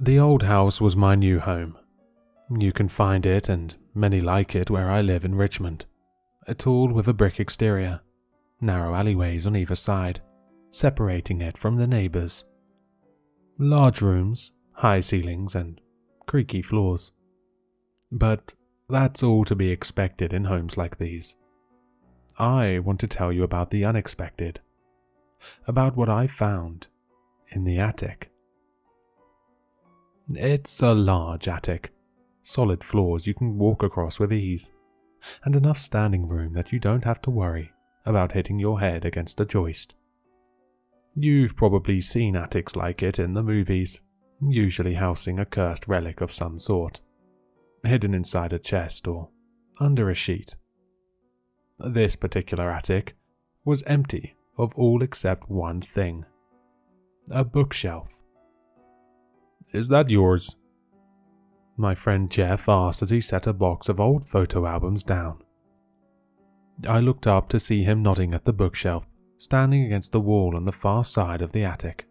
The old house was my new home. You can find it, and many like it, where I live in Richmond. Tall with a brick exterior, narrow alleyways on either side, separating it from the neighbours. Large rooms, high ceilings, and creaky floors. But that's all to be expected in homes like these. I want to tell you about the unexpected, about what I found in the attic. It's a large attic, solid floors you can walk across with ease, and enough standing room that you don't have to worry about hitting your head against a joist. You've probably seen attics like it in the movies, usually housing a cursed relic of some sort, hidden inside a chest or under a sheet. This particular attic was empty of all except one thing: a bookshelf. "Is that yours?" my friend Jeff asked as he set a box of old photo albums down. I looked up to see him nodding at the bookshelf, standing against the wall on the far side of the attic.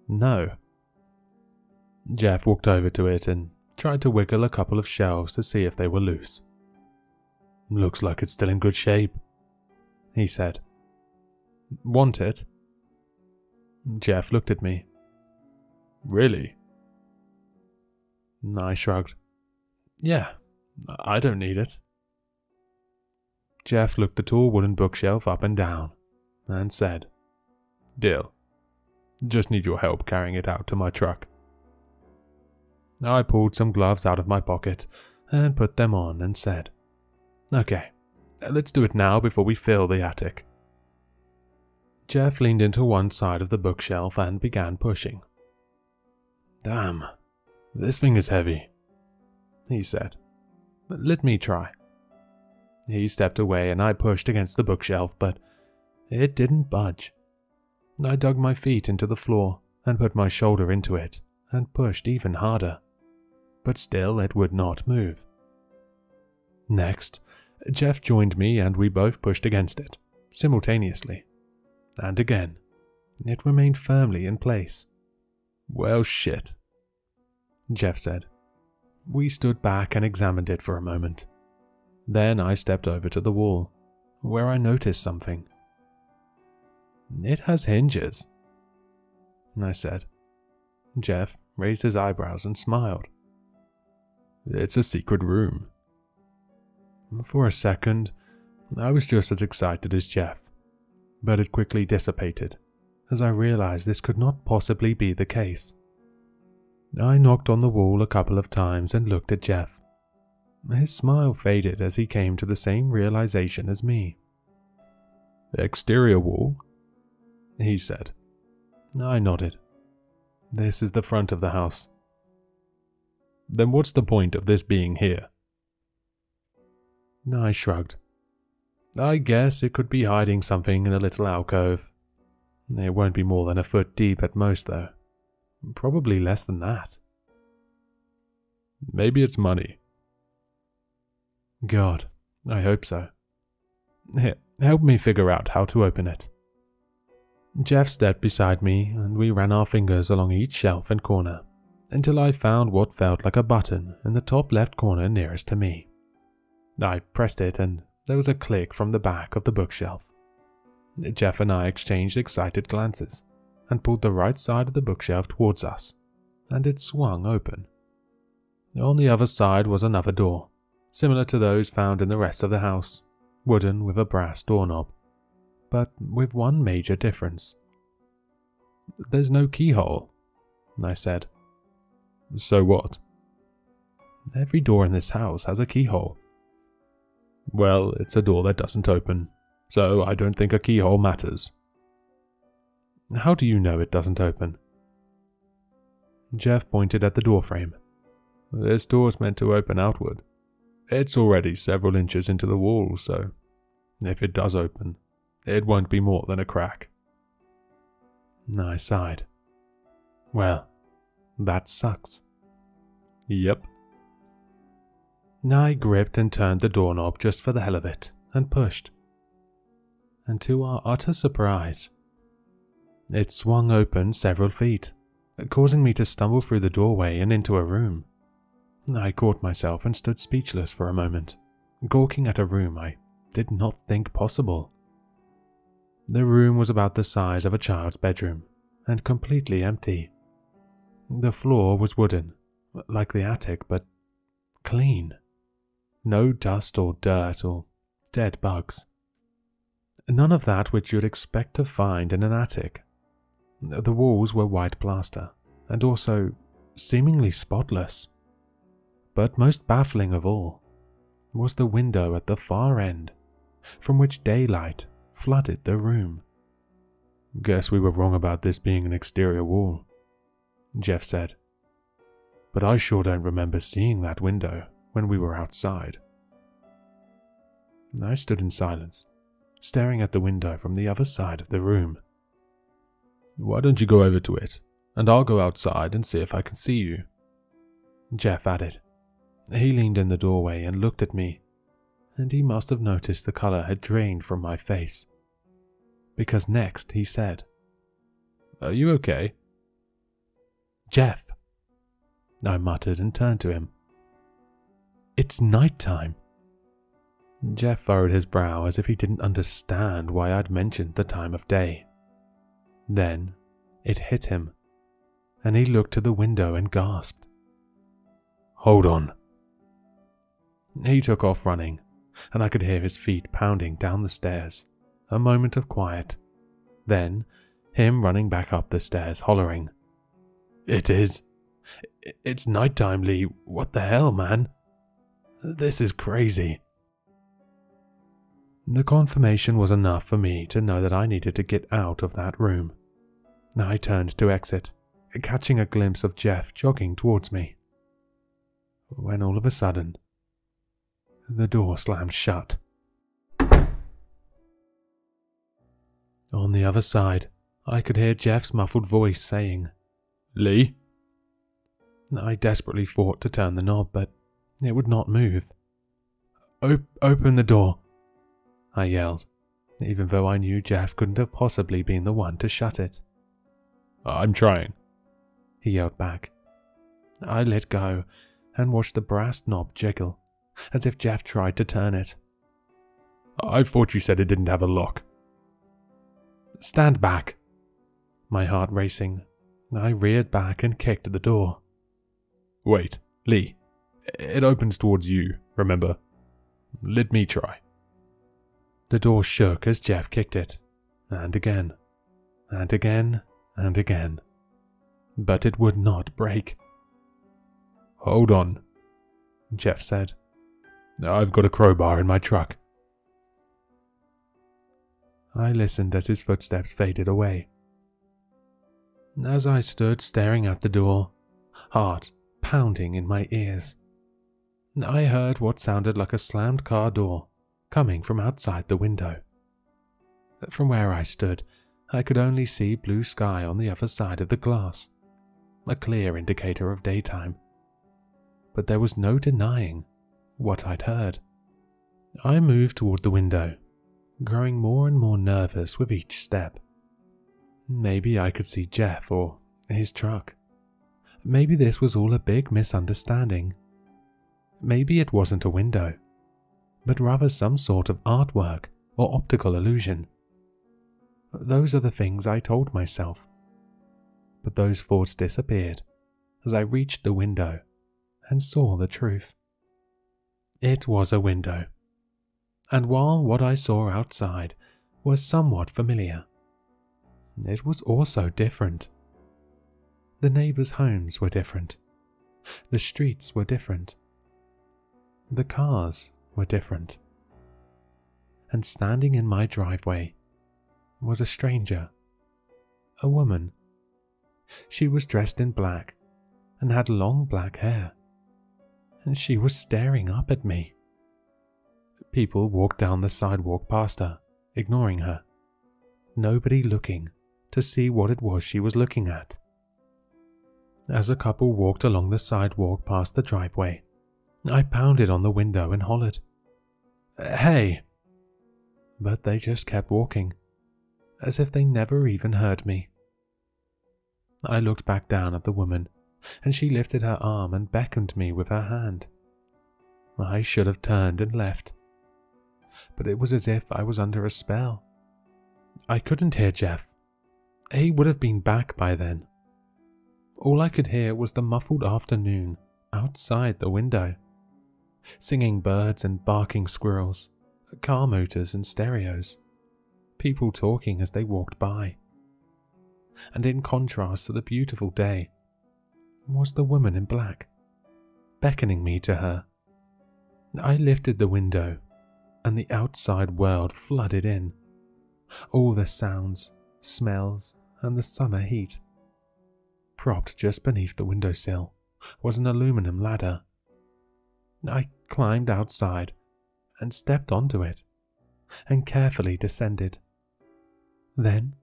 No. Jeff walked over to it and tried to wiggle a couple of shelves to see if they were loose. "Looks like it's still in good shape," he said. "Want it?" Jeff looked at me. "Really?" I shrugged. "Yeah, I don't need it." Jeff looked the tall wooden bookshelf up and down, and said, "Deal. Just need your help carrying it out to my truck." I pulled some gloves out of my pocket and put them on and said, "Okay, let's do it now before we fill the attic." Jeff leaned into one side of the bookshelf and began pushing. "Damn, this thing is heavy," he said. "Let me try." He stepped away and I pushed against the bookshelf, but it didn't budge. I dug my feet into the floor and put my shoulder into it and pushed even harder, but still it would not move. Next, Jeff joined me and we both pushed against it, simultaneously. And again, it remained firmly in place. "Well, shit," Jeff said. We stood back and examined it for a moment. Then I stepped over to the wall, where I noticed something. "It has hinges," I said. Jeff raised his eyebrows and smiled. "It's a secret room." For a second, I was just as excited as Jeff, but it quickly dissipated as I realized this could not possibly be the case. I knocked on the wall a couple of times and looked at Jeff. His smile faded as he came to the same realization as me. "Exterior wall?" he said. I nodded. "This is the front of the house." "Then what's the point of this being here?" I shrugged. "I guess it could be hiding something in a little alcove. It won't be more than a foot deep at most, though. Probably less than that." "Maybe it's money." "God, I hope so. Here, help me figure out how to open it." Jeff stepped beside me, and we ran our fingers along each shelf and corner, until I found what felt like a button in the top left corner nearest to me. I pressed it, and there was a click from the back of the bookshelf. Jeff and I exchanged excited glances, and pulled the right side of the bookshelf towards us, and it swung open. On the other side was another door, similar to those found in the rest of the house, wooden with a brass doorknob, but with one major difference. "There's no keyhole," I said. "So what?" "Every door in this house has a keyhole." "Well, it's a door that doesn't open, so I don't think a keyhole matters." "How do you know it doesn't open?" Jeff pointed at the doorframe. "This door's meant to open outward. It's already several inches into the wall, so if it does open, it won't be more than a crack." I sighed. "Well, that sucks." "Yep." I gripped and turned the doorknob just for the hell of it, and pushed. And to our utter surprise, it swung open several feet, causing me to stumble through the doorway and into a room. I caught myself and stood speechless for a moment, gawking at a room I did not think possible. The room was about the size of a child's bedroom and completely empty. The floor was wooden, like the attic, but clean. No dust or dirt or dead bugs. None of that which you'd expect to find in an attic. The walls were white plaster, and also seemingly spotless. But most baffling of all was the window at the far end, from which daylight flooded the room. "Guess we were wrong about this being an exterior wall," Jeff said. "But I sure don't remember seeing that window when we were outside." I stood in silence, staring at the window from the other side of the room. "Why don't you go over to it, and I'll go outside and see if I can see you," Jeff added. He leaned in the doorway and looked at me, and he must have noticed the color had drained from my face. Because next he said, "Are you okay?" "Jeff," I muttered and turned to him. "It's nighttime." Jeff furrowed his brow as if he didn't understand why I'd mentioned the time of day. Then it hit him, and he looked to the window and gasped. "Hold on." He took off running, and I could hear his feet pounding down the stairs. A moment of quiet, then him running back up the stairs, hollering, It's nighttime, Lee. What the hell, man? This is crazy." The confirmation was enough for me to know that I needed to get out of that room. I turned to exit, catching a glimpse of Jeff jogging towards me, when all of a sudden, the door slammed shut. On the other side, I could hear Jeff's muffled voice saying, "Lee?" I desperately fought to turn the knob, but it would not move. Open the door," I yelled, even though I knew Jeff couldn't have possibly been the one to shut it. "I'm trying," he yelled back. I let go and watched the brass knob jiggle, as if Jeff tried to turn it. "I thought you said it didn't have a lock." "Stand back." My heart racing, I reared back and kicked at the door. "Wait, Lee. It opens towards you, remember? Let me try." The door shook as Jeff kicked it, and again, and again, and again. But it would not break. "Hold on," Jeff said. "I've got a crowbar in my truck." I listened as his footsteps faded away. As I stood staring at the door, heart pounding in my ears, I heard what sounded like a slammed car door coming from outside the window. From where I stood, I could only see blue sky on the other side of the glass, a clear indicator of daytime. But there was no denying what I'd heard. I moved toward the window, growing more and more nervous with each step. Maybe I could see Jeff or his truck. Maybe this was all a big misunderstanding. Maybe it wasn't a window, but rather some sort of artwork or optical illusion. Those are the things I told myself. But those thoughts disappeared as I reached the window and saw the truth. It was a window, and while what I saw outside was somewhat familiar, it was also different. The neighbors' homes were different. The streets were different. The cars were different. And standing in my driveway was a stranger, a woman. She was dressed in black and had long black hair, and she was staring up at me. People walked down the sidewalk past her, ignoring her, nobody looking to see what it was she was looking at. As a couple walked along the sidewalk past the driveway, I pounded on the window and hollered, "Hey!" But they just kept walking, as if they never even heard me. I looked back down at the woman, and she lifted her arm and beckoned me with her hand. I should have turned and left, but it was as if I was under a spell. I couldn't hear Jeff. He would have been back by then. All I could hear was the muffled afternoon outside the window. Singing birds and barking squirrels, car motors and stereos, people talking as they walked by. And in contrast to the beautiful day was the woman in black, beckoning me to her. I lifted the window, and the outside world flooded in. All the sounds, smells, and the summer heat. Propped just beneath the windowsill was an aluminum ladder. I climbed outside and stepped onto it, and carefully descended. Then,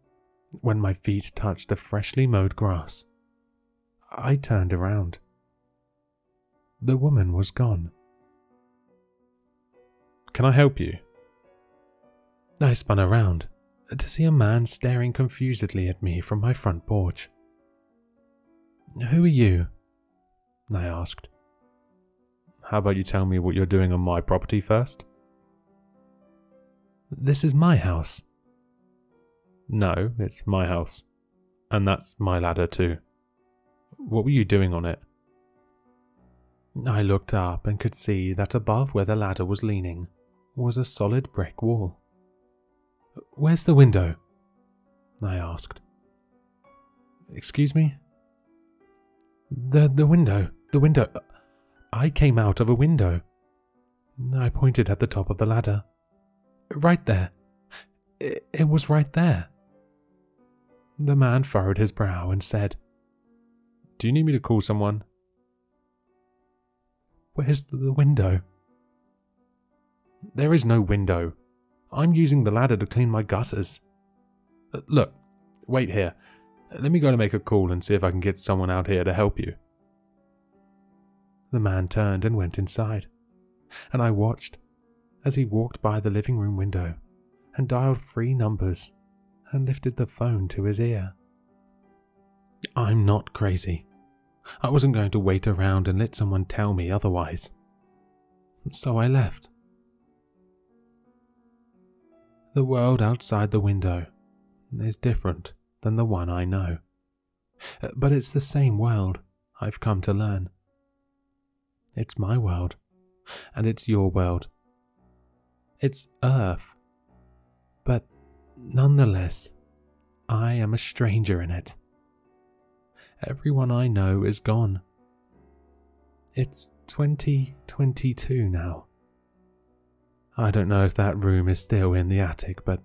when my feet touched the freshly mowed grass, I turned around. The woman was gone. "Can I help you?" I spun around to see a man staring confusedly at me from my front porch. "Who are you?" I asked. "How about you tell me what you're doing on my property first?" "This is my house." "No, it's my house. And that's my ladder too. What were you doing on it?" I looked up and could see that above where the ladder was leaning was a solid brick wall. "Where's the window?" I asked. "Excuse me?" The window. I came out of a window." I pointed at the top of the ladder. "Right there. It was right there." The man furrowed his brow and said, "Do you need me to call someone?" "Where's the window?" "There is no window. I'm using the ladder to clean my gutters. Look, wait here. Let me go to make a call and see if I can get someone out here to help you." The man turned and went inside, and I watched as he walked by the living room window and dialed 3 numbers and lifted the phone to his ear. I'm not crazy. I wasn't going to wait around and let someone tell me otherwise. So I left. The world outside the window is different than the one I know. But it's the same world, I've come to learn. It's my world, and it's your world. It's Earth. But nonetheless, I am a stranger in it. Everyone I know is gone. It's 2022 now. I don't know if that room is still in the attic, but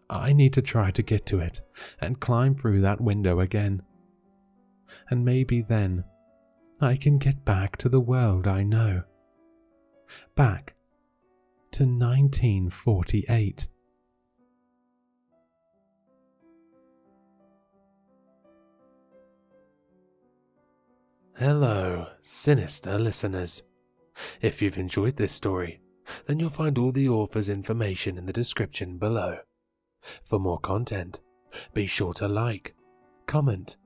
I need to try to get to it and climb through that window again. And maybe then I can get back to the world I know. Back to 1948. Hello, sinister listeners. If you've enjoyed this story, then you'll find all the author's information in the description below. For more content, be sure to like, comment,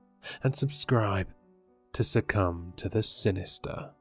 and subscribe to succumb to the sinister.